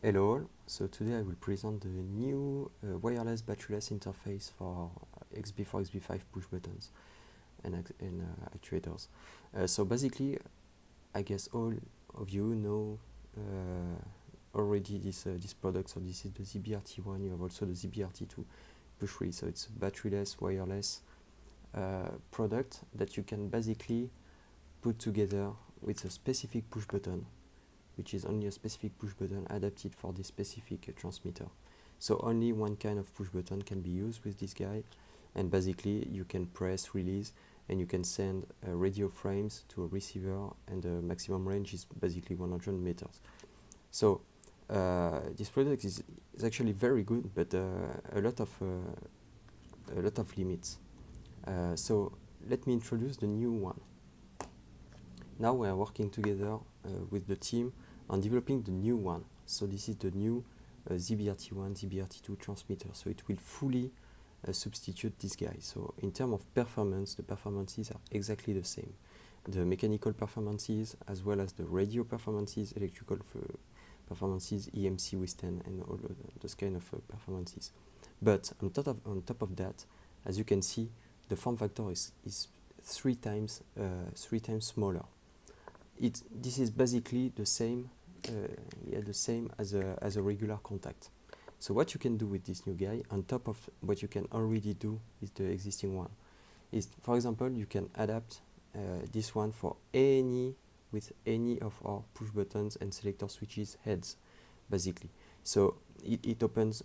Hello all. So today I will present the new wireless batteryless interface for XB4, XB5 push buttons and actuators. So basically, I guess all of you know already this product. So this is the ZBRT1. You have also the ZBRT2 push 3. So it's a batteryless wireless product that you can basically put together with a specific push button, which is only a specific push button adapted for this specific transmitter. So only one kind of push button can be used with this guy, and basically you can press release and you can send radio frames to a receiver, and the maximum range is basically 100 meters. So this product is actually very good, but a lot of limits. So let me introduce the new one. Now we are working together with the team on developing the new one. So this is the new ZBRT1, ZBRT2 transmitter. So it will fully substitute this guy. So in terms of performance, the performances are exactly the same. The mechanical performances, as well as the radio performances, electrical performances, EMC withstand, and all those kind of performances. But on top of that, as you can see, the form factor is three times smaller. This is basically the same as a regular contact. So what you can do with this new guy, on top of what you can already do with the existing one, is, for example, you can adapt this one for with any of our push buttons and selector switches heads, basically. So it opens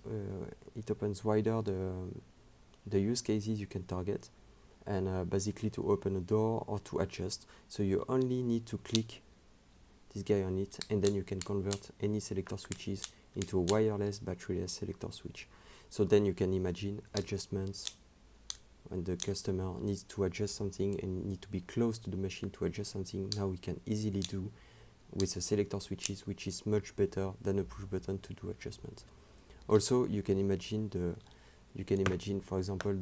wider the use cases you can target, and basically to open a door or to adjust. So you only need to click this guy on it, and then you can convert any selector switches into a wireless batteryless selector switch. So then you can imagine adjustments when the customer needs to adjust something and need to be close to the machine to adjust something. Now we can easily do with the selector switches, which is much better than a push button to do adjustments. Also, you can imagine for example,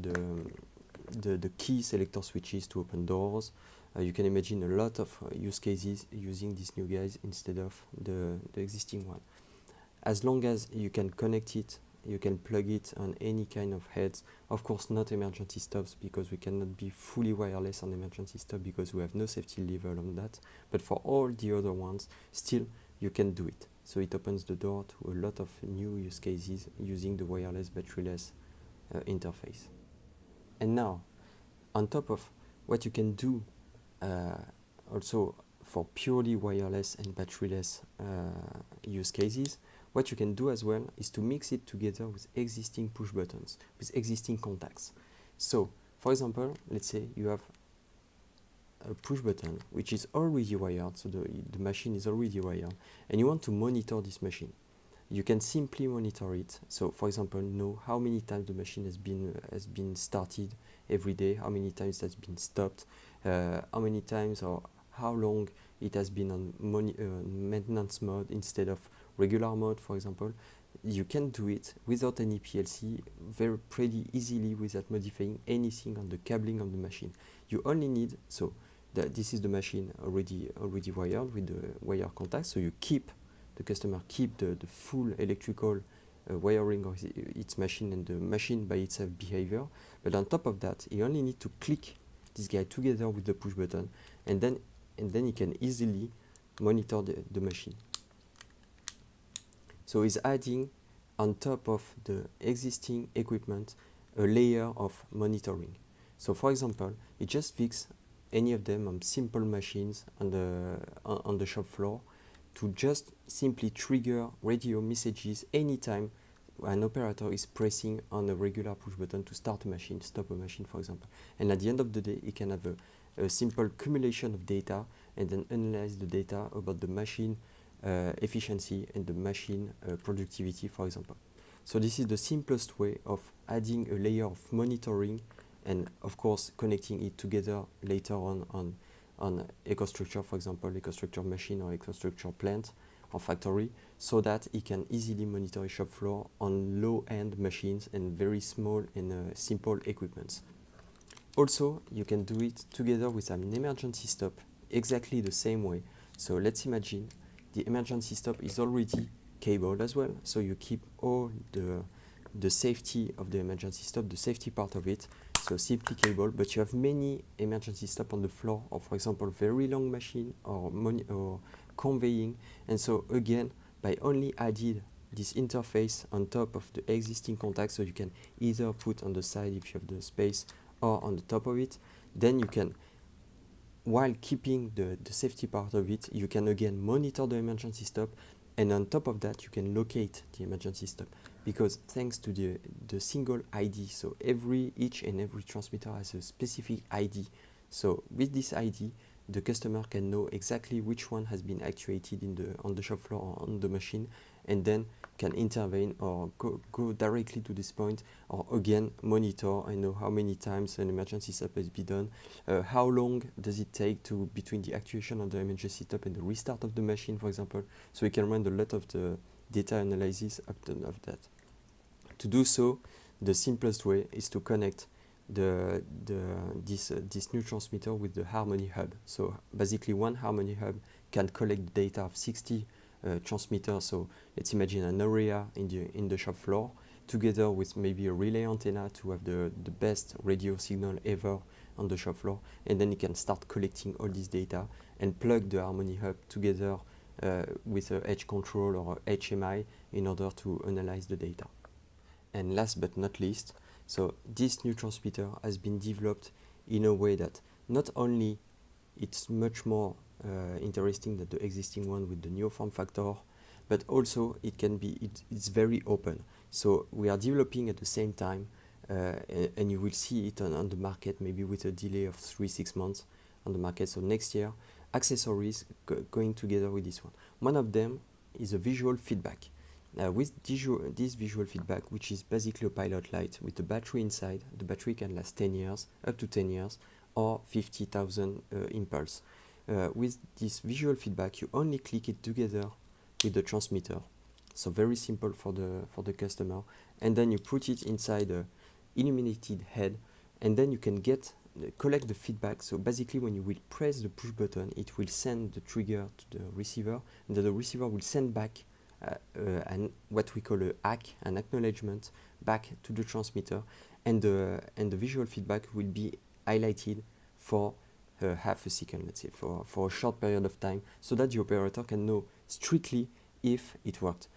the key selector switches to open doors. You can imagine a lot of use cases using these new guys instead of the existing one. As long as you can connect it, you can plug it on any kind of heads. Of course, not emergency stops, because we cannot be fully wireless on emergency stop because we have no safety level on that. But for all the other ones, still you can do it. So it opens the door to a lot of new use cases using the wireless batteryless interface. And now, on top of what you can do also for purely wireless and batteryless use cases, what you can do as well is to mix it together with existing push buttons, with existing contacts. So, for example, let's say you have a push button which is already wired, so the machine is already wired, and you want to monitor this machine. You can simply monitor it. So, for example, know how many times the machine has been started every day, how many times it has been stopped, how many times or how long it has been on maintenance mode instead of regular mode, for example. You can do it without any PLC, pretty easily, without modifying anything on the cabling of the machine. You only need, so this is the machine already wired with the wire contacts. So the customer keep the full electrical wiring of its machine and the machine by itself behavior. But on top of that, you only need to click this guy together with the push button, and then you can easily monitor the machine. So it's adding on top of the existing equipment a layer of monitoring. So for example, it just fixes any of them on simple machines on the shop floor to just simply trigger radio messages anytime an operator is pressing on a regular push button to start a machine, stop a machine, for example. And at the end of the day, it can have a simple accumulation of data and then analyze the data about the machine efficiency and the machine productivity, for example. So this is the simplest way of adding a layer of monitoring, and of course connecting it together later on EcoStruxure, for example, EcoStruxure machine or EcoStruxure plant or factory, so that it can easily monitor a shop floor on low-end machines and very small and simple equipments. Also, you can do it together with an emergency stop, exactly the same way. So let's imagine the emergency stop is already cable as well, so you keep all the safety of the emergency stop, the safety part of it. So simply cable, but you have many emergency stop on the floor, or for example, very long machine or conveying. And so again, by only adding this interface on top of the existing contact, so you can either put on the side if you have the space or on the top of it, then you can, while keeping the safety part of it, you can again monitor the emergency stop, and on top of that you can locate the emergency stop, because thanks to the single ID, so each and every transmitter has a specific ID. So with this ID, the customer can know exactly which one has been actuated on the shop floor or on the machine, and then can intervene or go directly to this point, or again monitor and know how many times an emergency stop has been done, how long does it take between the actuation of the emergency stop and the restart of the machine, for example. So we can run a lot of the data analysis of that. To do so, the simplest way is to connect this new transmitter with the Harmony Hub. So basically, one Harmony Hub can collect the data of 60 transmitters. So let's imagine an area in the shop floor, together with maybe a relay antenna to have the best radio signal ever on the shop floor, and then you can start collecting all this data and plug the Harmony Hub together with a edge control or HMI in order to analyze the data. And last but not least, so this new transmitter has been developed in a way that not only it's much more interesting than the existing one with the new form factor, but also it's very open. So we are developing at the same time, and you will see it on the market, maybe with a delay of 3-6 months on the market. So next year, accessories going together with this one. One of them is a visual feedback. With this visual feedback, which is basically a pilot light with the battery inside, the battery can last 10 years, up to 10 years, or 50,000 impulse. With this visual feedback, you only click it together with the transmitter. So very simple for the customer. And then you put it inside a illuminated head, and then you can collect the feedback. So basically, when you will press the push button, it will send the trigger to the receiver, and then the receiver will send back what we call a ACK, an acknowledgement, back to the transmitter, and the visual feedback will be highlighted for half a second, let's say, for a short period of time, so that the operator can know strictly if it worked.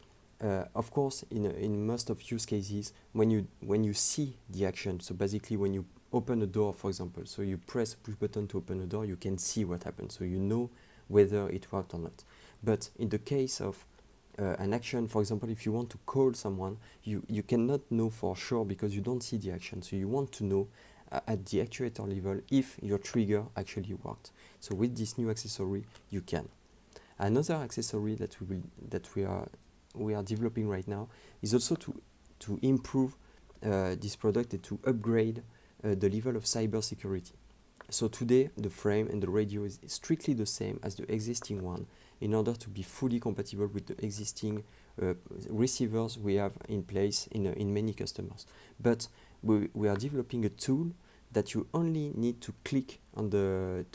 Of course, in most of use cases, when you see the action, so basically when you open a door, for example, so you press a push button to open a door, you can see what happens, so you know whether it worked or not. But in the case of an action, for example, if you want to call someone, you cannot know for sure because you don't see the action. So you want to know at the actuator level if your trigger actually worked. So with this new accessory, you can. Another accessory that we are developing right now is also to improve this product and to upgrade the level of cybersecurity. So today, the frame and the radio is strictly the same as the existing one, in order to be fully compatible with the existing receivers we have in place in many customers. But we are developing a tool that you only need to click on to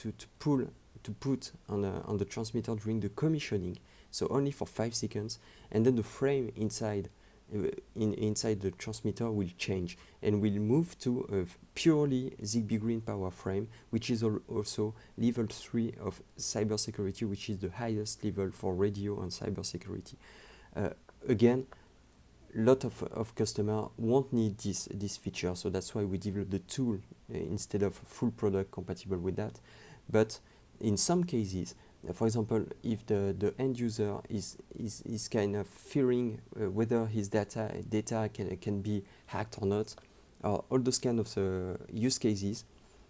put on the transmitter during the commissioning, so only for 5 seconds, and then the frame inside the transmitter will change and will move to a purely Zigbee Green Power frame, which is also level 3 of cybersecurity, which is the highest level for radio and cybersecurity. Again, a lot of customers won't need this feature, so that's why we developed the tool instead of a full product compatible with that. But in some cases, for example, if the end user is kind of fearing whether his data can be hacked or not, or all those kind of use cases,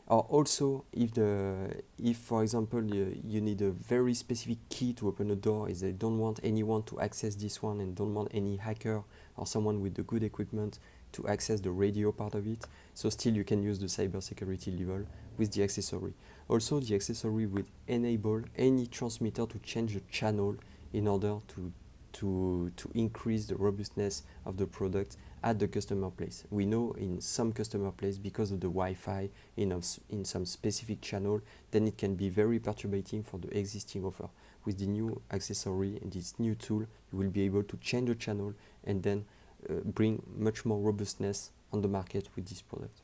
or also if for example you need a very specific key to open a door, is they don't want anyone to access this one and don't want any hacker or someone with the good equipment to access the radio part of it, so still you can use the cybersecurity level with the accessory. Also, the accessory will enable any transmitter to change the channel in order to to increase the robustness of the product at the customer place. We know in some customer place, because of the Wi-Fi in some specific channel, then it can be very perturbating for the existing offer. With the new accessory and this new tool, you will be able to change the channel and then bring much more robustness on the market with this product.